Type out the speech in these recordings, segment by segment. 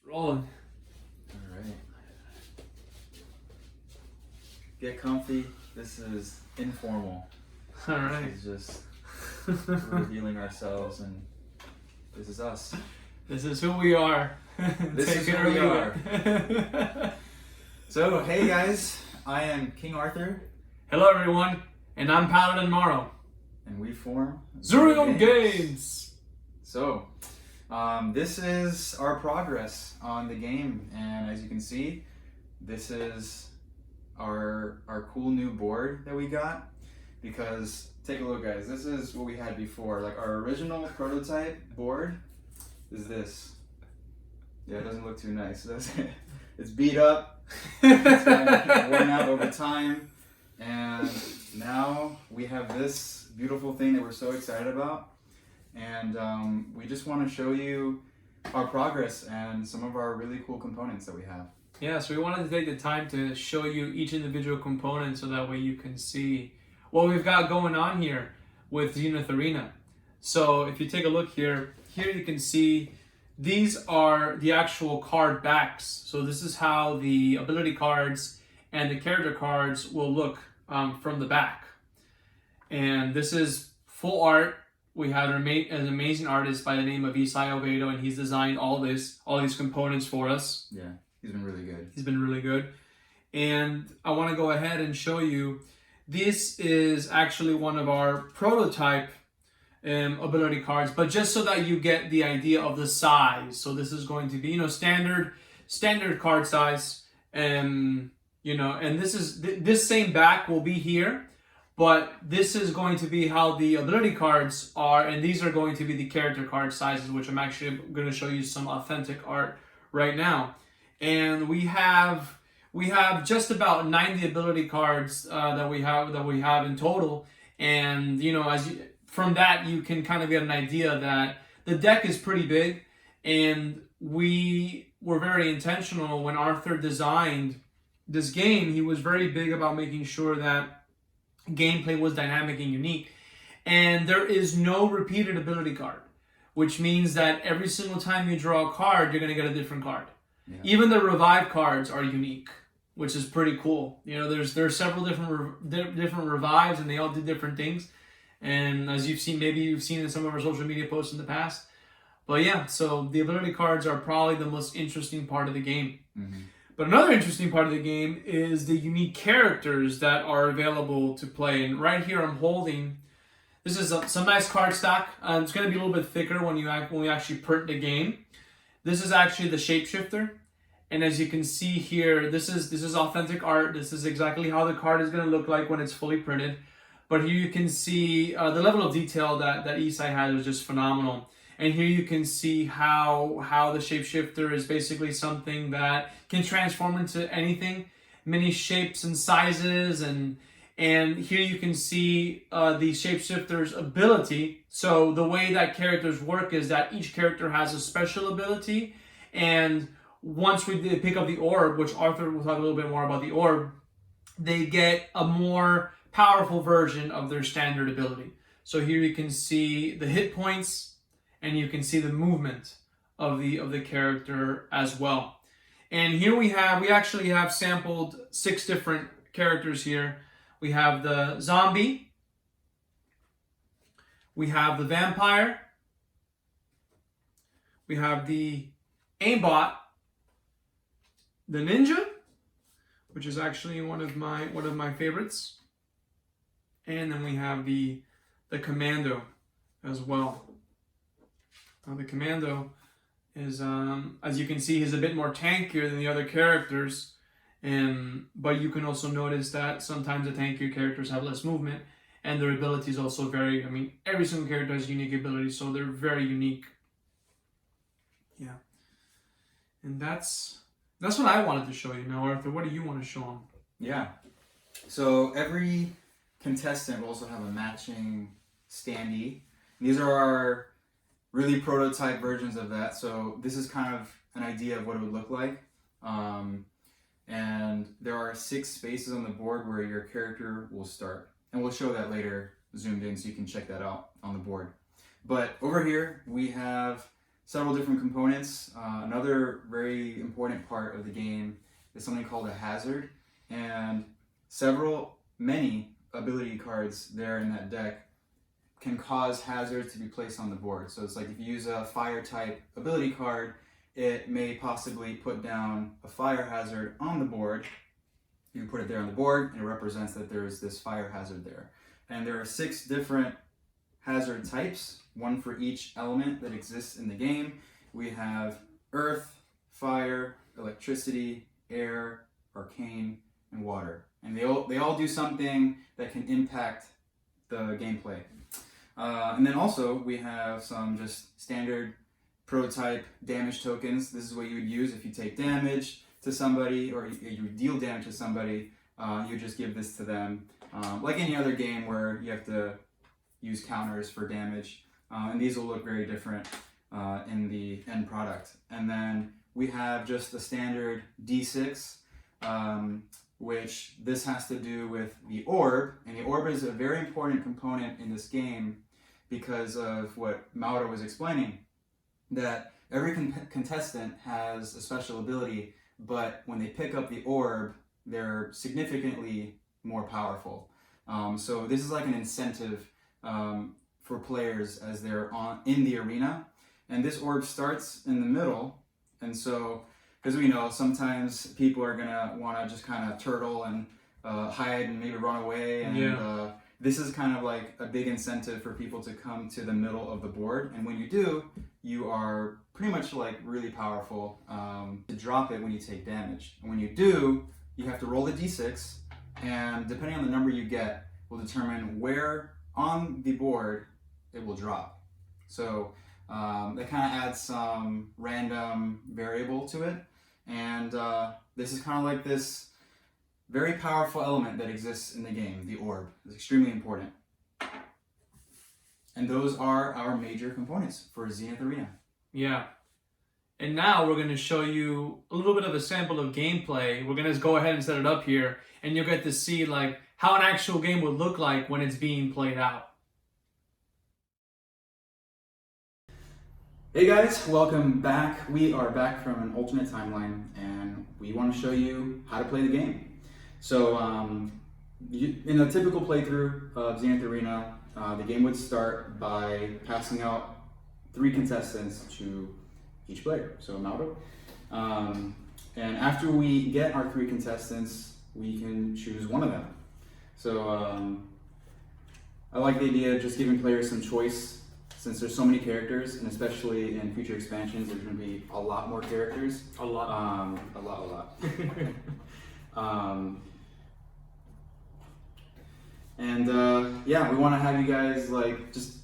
Rolling. All right. Get comfy. This is informal. All right. This is just revealing ourselves, and this is us. This is who we are. This is who we are. So, hey guys, I am King Arthur, Hello everyone, and I'm Paladin Morrow. and we form Zuriel Games. So, this is our progress on the game, and as you can see, this is our cool new board that we got. Because take a look, guys. This is what we had before. Like our original prototype board is this. Yeah, it doesn't look too nice, does it? It's beat up. It's been worn out over time, and now we have this beautiful thing that we're so excited about. And we just want to show you our progress and some of our really cool components that we have. Yeah, so we wanted to take the time to show you each individual component so that way you can see what we've got going on here with Zenith Arena. So if you take a look here you can see these are the actual card backs. So this is how the ability cards and the character cards will look from the back. And this is full art. We had an amazing artist by the name of Isai Ovedo, and he's designed all these components for us. Yeah, he's been really good. He's been really good. And I want to go ahead and show you, this is actually one of our prototype ability cards, but just so that you get the idea of the size. So this is going to be, standard card size. And this same back will be here, but this is going to be how the ability cards are, and these are going to be the character card sizes, which I'm actually going to show you some authentic art right now. And we have just about 90 ability cards that we have in total, and from that you can kind of get an idea that the deck is pretty big, and we were very intentional when Arthur designed this game. He was very big about making sure that gameplay was dynamic and unique, and there is no repeated ability card, which means that every single time you draw a card, you're going to get a different card. Yeah. Even the revive cards are unique, which is pretty cool. There's several different revives, and they all do different things. And as maybe you've seen in some of our social media posts in the past. But yeah, so the ability cards are probably the most interesting part of the game. Mm-hmm. But another interesting part of the game is the unique characters that are available to play. And right here I'm holding, this is some nice card stock. It's going to be a little bit thicker when we actually print the game. This is actually the shapeshifter. And as you can see here, this is authentic art. This is exactly how the card is going to look like when it's fully printed. But here you can see the level of detail that Isai had was just phenomenal. And here you can see how the shapeshifter is basically something that can transform into anything, many shapes and sizes. And here you can see the shapeshifter's ability. So the way that characters work is that each character has a special ability, and once we pick up the orb, which Arthur will talk a little bit more about the orb, they get a more powerful version of their standard ability. So here you can see the hit points, and you can see the movement of the character as well. And here we actually have sampled 6 different characters here. We have the zombie, we have the vampire, we have the aimbot, the ninja, which is actually one of my favorites, and then we have the commando as well. Now the commando is, as you can see, he's a bit more tankier than the other characters, but you can also notice that sometimes the tankier characters have less movement, and their abilities also vary. Every single character has unique abilities, so they're very unique. Yeah, and that's what I wanted to show you. Now, Arthur, what do you want to show them? Yeah. So every contestant will also have a matching standee. These are our really prototype versions of that. So this is kind of an idea of what it would look like. And there are 6 spaces on the board where your character will start. And we'll show that later zoomed in so you can check that out on the board. But over here we have several different components. Another very important part of the game is something called a hazard, and many ability cards there in that deck can cause hazards to be placed on the board. So it's like if you use a fire type ability card, it may possibly put down a fire hazard on the board. You put it there on the board and it represents that there's this fire hazard there. And there are 6 different hazard types, one for each element that exists in the game. We have earth, fire, electricity, air, arcane, and water. And they all do something that can impact the gameplay. And then also we have some just standard prototype damage tokens. This is what you would use if you take damage to somebody or you deal damage to somebody. You just give this to them. Like any other game where you have to use counters for damage. And these will look very different in the end product. And then we have just the standard D6, which this has to do with the orb. And the orb is a very important component in this game because of what Mauro was explaining, that every contestant has a special ability, but when they pick up the orb, they're significantly more powerful. So this is like an incentive for players as they're in the arena. And this orb starts in the middle, and so, because we know sometimes people are gonna want to just kind of turtle and hide and maybe run away, and this is kind of like a big incentive for people to come to the middle of the board. And when you do, you are pretty much like really powerful to drop it when you take damage. And when you do, you have to roll the d6, and depending on the number you get will determine where on the board it will drop. So that kind of adds some random variable to it. And this is kind of like this very powerful element that exists in the game, the orb. It's extremely important. And those are our major components for Zenith Arena. Yeah. And now we're going to show you a little bit of a sample of gameplay. We're going to go ahead and set it up here, and you'll get to see like how an actual game would look like when it's being played out. Hey guys, welcome back. We are back from an alternate timeline, and we want to show you how to play the game. So in a typical playthrough of Zenith Arena, the game would start by passing out 3 contestants to each player, so Mauro. And after we get our 3 contestants, we can choose one of them. So I like the idea of just giving players some choice, since there's so many characters, and especially in future expansions, there's going to be a lot more characters. A lot. A lot. Yeah, we want to have you guys like just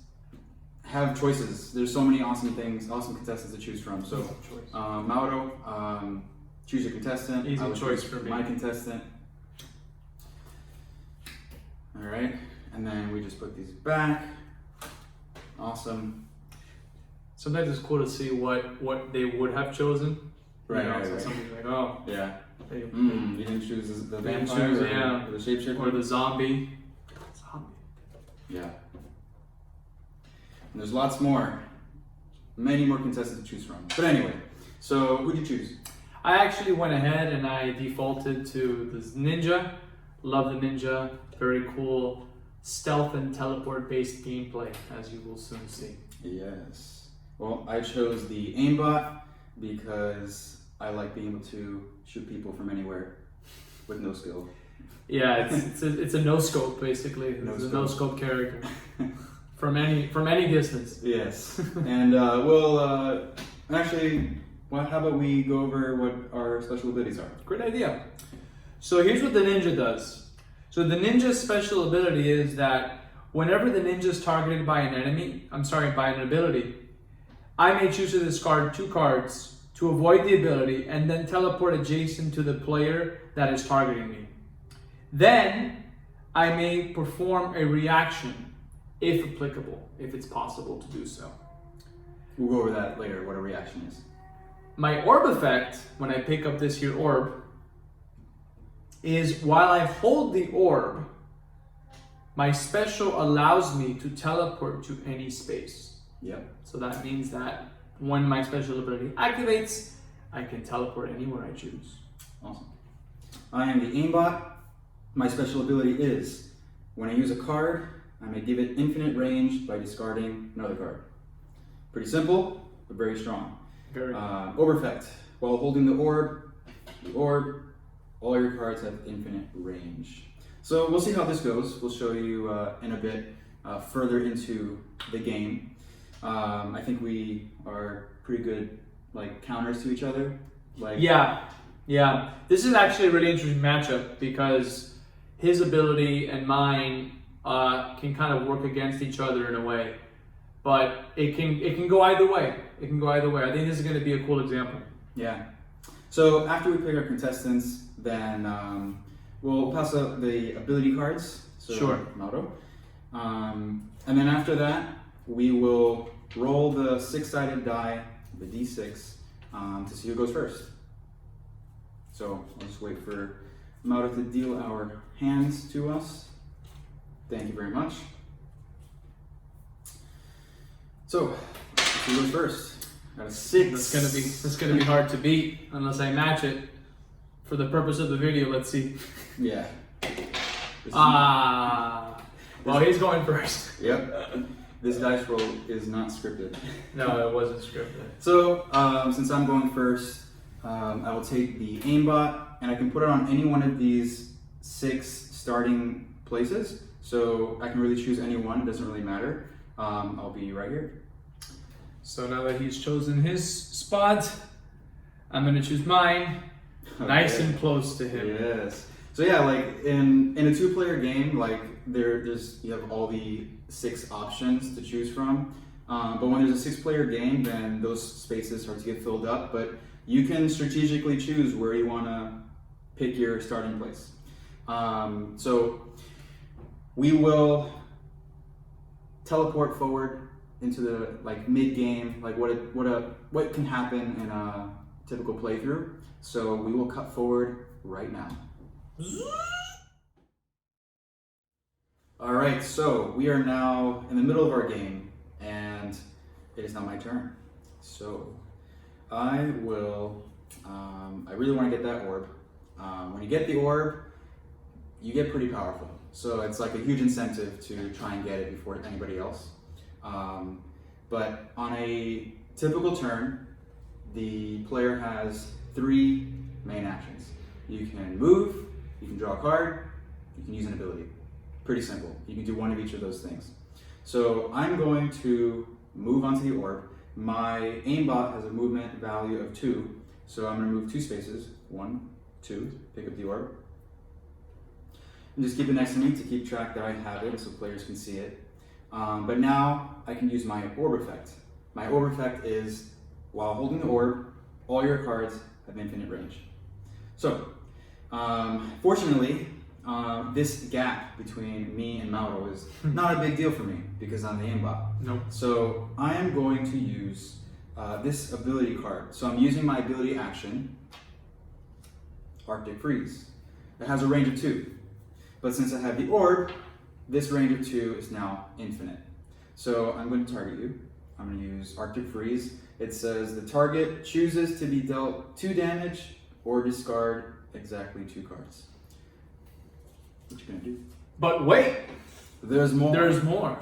have choices. There's so many awesome things, awesome contestants to choose from. So, Mauro, choose your contestant. Easy choice for me. My contestant. All right, and then we just put these back. Awesome. Sometimes it's cool to see what they would have chosen. Right, you know, right, so right. Somebody's like, oh, Yeah. they You didn't choose the vampire or the shapeshifter? or the zombie. Yeah. And there's lots more. Many more contestants to choose from. But anyway, so who'd you choose? I actually went ahead and I defaulted to the ninja. Love the ninja. Very cool stealth and teleport based gameplay, as you will soon see. Yes. Well, I chose the aimbot because I like being able to shoot people from anywhere with no skill. Yeah, it's a no scope basically. It's a no scope character from any distance. Yes. And we'll actually, well, how about we go over what our special abilities are? Great idea. So here's what the ninja does. So the ninja's special ability is that whenever the ninja is targeted by an by an ability, I may choose to discard 2 cards to avoid the ability and then teleport adjacent to the player that is targeting me. Then I may perform a reaction, if applicable, if it's possible to do so. We'll go over that later, what a reaction is. My orb effect, when I pick up this here orb, is while I hold the orb, my special allows me to teleport to any space. Yep. So that means that when my special ability activates, I can teleport anywhere I choose. Awesome. I am the aimbot. My special ability is, when I use a card, I may give it infinite range by discarding another card. Pretty simple, but very strong. Very Orb effect. While holding the orb, all your cards have infinite range. So we'll see how this goes. We'll show you in a bit further into the game. I think we are pretty good like counters to each other. Like Yeah. This is actually a really interesting matchup because his ability and mine can kind of work against each other in a way, but it can go either way. It can go either way. I think this is going to be a cool example. Yeah. So after we pick our contestants, then we'll pass out the ability cards. So Sure. Motto. And then after that, we will roll the 6-sided die, the D6, to see who goes first. So I'll just wait for Mauro to deal our hands to us. Thank you very much. So, who goes first? Got a 6. That's gonna be hard to beat unless I match it. For the purpose of the video, let's see. Yeah. Well, he's going first. Yep. This dice roll is not scripted. No, it wasn't scripted. So, since I'm going first, I will take the aimbot and I can put it on any one of these 6 starting places. So I can really choose any one, it doesn't really matter. I'll be right here. So now that he's chosen his spot, I'm gonna choose mine. Okay. Nice and close to him. Yes. So yeah, like in a 2-player game, like you have all the 6 options to choose from. But when there's a 6-player game, then those spaces start to get filled up. But you can strategically choose where you want to pick your starting place. So we will teleport forward into the like mid game, like what can happen in a typical playthrough. So we will cut forward right now. All right, so we are now in the middle of our game, and it is now my turn. So I will. I really want to get that orb. When you get the orb, you get pretty powerful. So it's like a huge incentive to try and get it before anybody else. But on a typical turn, the player has 3 main actions. You can move, you can draw a card, you can use an ability. Pretty simple. You can do one of each of those things. So I'm going to move onto the orb. My aimbot has a movement value of 2. So I'm going to move 2 spaces. 1, 2, pick up the orb. And just keep it next to me to keep track that I have it so players can see it. But now I can use my orb effect. My orb effect is, while holding the orb, all your cards have infinite range. So, fortunately, this gap between me and Mauro is not a big deal for me because I'm the aimbot. Nope. So I am going to use this ability card. So I'm using my ability action, Arctic Freeze. It has a range of 2. But since I have the orb, this range of 2 is now infinite. So I'm going to target you. I'm going to use Arctic Freeze. It says the target chooses to be dealt 2 damage or discard exactly 2 cards. What you gonna do? But wait! There's more. There's more.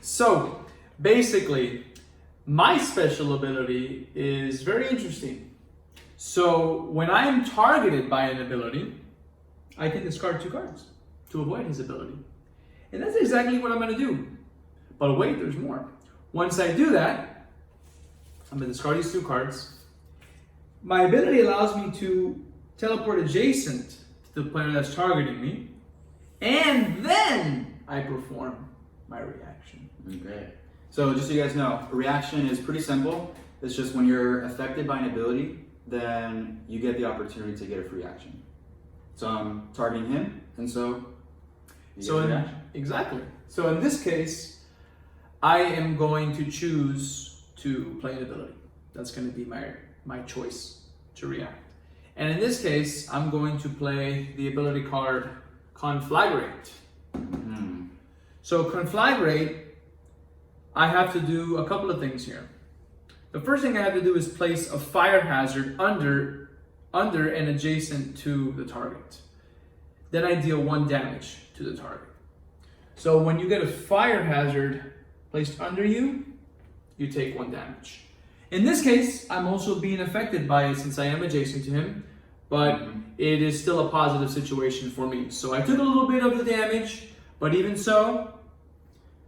So, basically, my special ability is very interesting. So, when I am targeted by an ability, I can discard 2 cards to avoid his ability. And that's exactly what I'm going to do. But wait, there's more. Once I do that, I'm going to discard these 2 cards. My ability allows me to teleport adjacent to the player that's targeting me, and then I perform my reaction. Okay. So just so you guys know, a reaction is pretty simple. It's just when you're affected by an ability, then you get the opportunity to get a free action. So I'm targeting him, and so you get a reaction. Exactly. So in this case, I am going to choose to play an ability. That's going to be my choice to react. And in this case, I'm going to play the ability card Conflagrate. So Conflagrate, I have to do a couple of things here. The first thing I have to do is place a fire hazard under and adjacent to the target. Then I deal 1 damage to the target. So when you get a fire hazard placed under you, you take 1 damage. In this case, I'm also being affected by it since I am adjacent to him, but it is still a positive situation for me. So I took a little bit of the damage, but even so,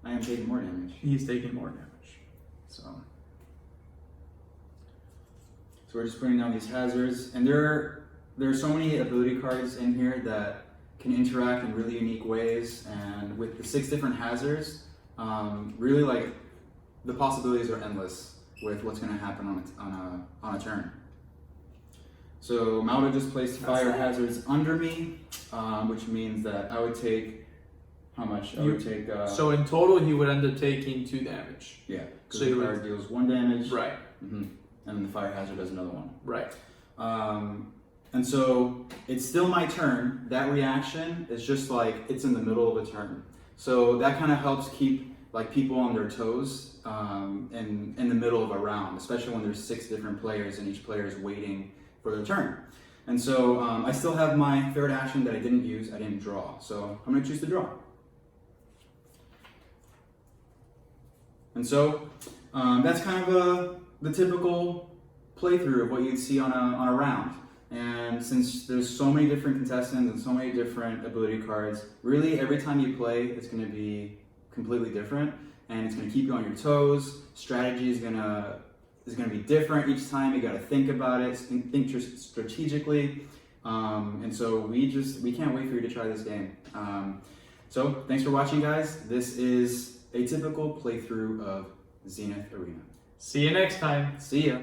I am taking more damage. He's taking more damage. So we're just putting down these hazards, and there are so many ability cards in here that can interact in really unique ways. And with the 6 different hazards, really like the possibilities are endless with what's going to happen on a turn. So Mauda just placed fire hazards under me, which means that I would take how much? I would take. So in total, he would end up taking 2 damage. Yeah. So the fire deals 1 damage. Right. And then the fire hazard does another 1. Right. And so it's still my turn. That reaction is just like it's in the middle of a turn. So that kind of helps keep like people on their toes in the middle of a round, especially when there's 6 different players and each player is waiting for their turn. And so I still have my 3rd action that I didn't use. I didn't draw. So I'm going to choose to draw. And so that's kind of the typical playthrough of what you'd see on a round. And since there's so many different contestants and so many different ability cards, really every time you play, it's going to be completely different, and it's going to keep you on your toes. Strategy is going to be different each time. You got to think about it, think strategically, and so we can't wait for you to try this game. So thanks for watching, guys. This is a typical playthrough of Zenith Arena. See you next time. See ya.